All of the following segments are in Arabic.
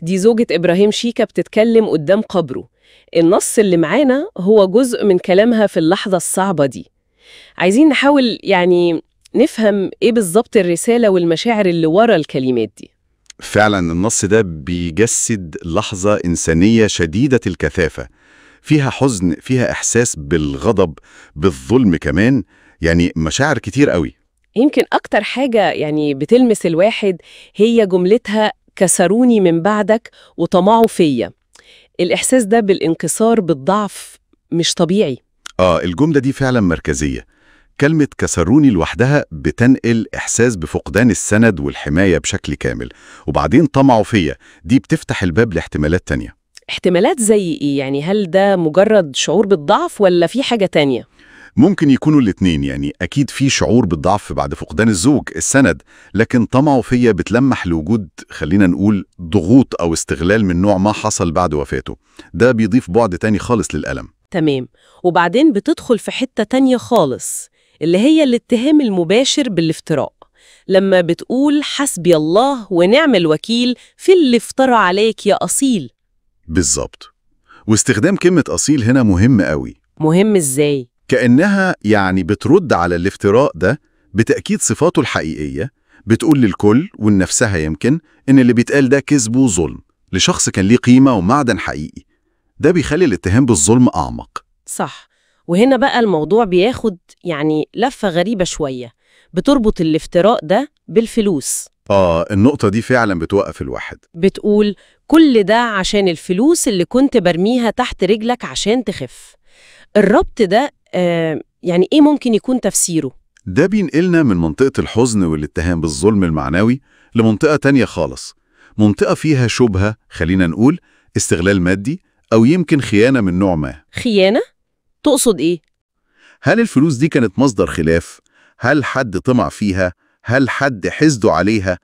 دي زوجة إبراهيم شيكا بتتكلم قدام قبره. النص اللي معانا هو جزء من كلامها في اللحظة الصعبة دي. عايزين نحاول نفهم إيه بالظبط الرسالة والمشاعر اللي ورا الكلمات دي. فعلا النص ده بيجسد لحظة إنسانية شديدة الكثافة، فيها حزن، فيها إحساس بالغضب، بالظلم كمان، يعني مشاعر كتير قوي. يمكن أكتر حاجة بتلمس الواحد هي جملتها كسروني من بعدك وطمعوا فيا. الإحساس ده بالانكسار بالضعف مش طبيعي. الجملة دي فعلا مركزية. كلمة كسروني لوحدها بتنقل إحساس بفقدان السند والحماية بشكل كامل، وبعدين طمعوا فيا دي بتفتح الباب لاحتمالات تانية. احتمالات زي إيه؟ هل ده مجرد شعور بالضعف ولا في حاجة تانية؟ ممكن يكونوا الاتنين، يعني أكيد في شعور بالضعف بعد فقدان الزوج السند، لكن طمعوا فيا بتلمح لوجود، خلينا نقول، ضغوط أو استغلال من نوع ما حصل بعد وفاته. ده بيضيف بعد تاني خالص للألم. تمام. وبعدين بتدخل في حتة تانية خالص، اللي هي الاتهام المباشر بالافتراء، لما بتقول حسبي الله ونعم الوكيل في اللي افترى عليك يا أصيل. بالظبط. واستخدام كلمة أصيل هنا مهم قوي. مهم إزاي؟ كأنها بترد على الافتراء ده بتأكيد صفاته الحقيقية، بتقول للكل ولنفسها يمكن إن اللي بيتقال ده كذب وظلم لشخص كان ليه قيمة ومعدن حقيقي. ده بيخلي الاتهام بالظلم أعمق. صح. وهنا بقى الموضوع بياخد لفة غريبة شوية، بتربط الافتراء ده بالفلوس. النقطة دي فعلا بتوقف الواحد. بتقول كل ده عشان الفلوس اللي كنت برميها تحت رجلك عشان تخف. الربط ده إيه ممكن يكون تفسيره؟ ده بينقلنا من منطقة الحزن والاتهام بالظلم المعنوي لمنطقة تانية خالص، منطقة فيها شبهة، خلينا نقول استغلال مادي أو يمكن خيانة من نوع ما. خيانة؟ تقصد إيه؟ هل الفلوس دي كانت مصدر خلاف؟ هل حد طمع فيها؟ هل حد حسده عليها؟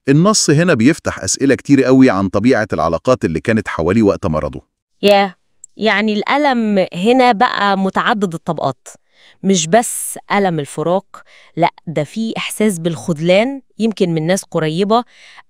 النص هنا بيفتح أسئلة كتير قوي عن طبيعة العلاقات اللي كانت حواليه وقت مرضه. الألم هنا بقى متعدد الطبقات، مش بس ألم الفراق، لأ ده فيه إحساس بالخذلان يمكن من ناس قريبة،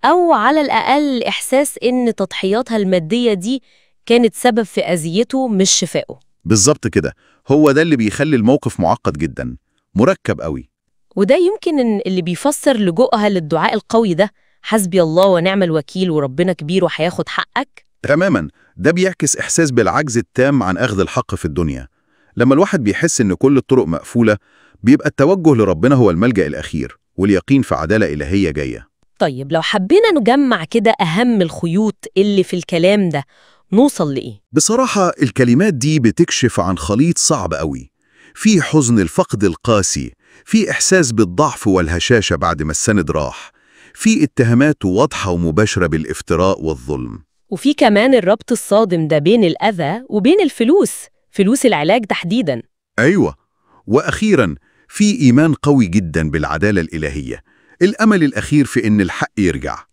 أو على الأقل إحساس إن تضحياتها المادية دي كانت سبب في أذيته مش شفائه. بالظبط كده، هو ده اللي بيخلي الموقف معقد جدا، مركب قوي. وده يمكن إن اللي بيفسر لجوءها للدعاء القوي ده، حسبي الله ونعم الوكيل وربنا كبير وهياخد حقك. تماما، ده بيعكس إحساس بالعجز التام عن أخذ الحق في الدنيا. لما الواحد بيحس إن كل الطرق مقفولة، بيبقى التوجه لربنا هو الملجأ الأخير، واليقين في عدالة إلهية جاية. طيب لو حبينا نجمع كده أهم الخيوط اللي في الكلام ده، نوصل لإيه؟ بصراحة الكلمات دي بتكشف عن خليط صعب قوي. في حزن الفقد القاسي، في إحساس بالضعف والهشاشة بعد ما السند راح، في اتهامات واضحة ومباشرة بالافتراء والظلم، وفي كمان الربط الصادم ده بين الأذى وبين الفلوس، فلوس العلاج تحديداً. أيوة. وأخيراً في إيمان قوي جداً بالعدالة الإلهية، الأمل الأخير في إن الحق يرجع.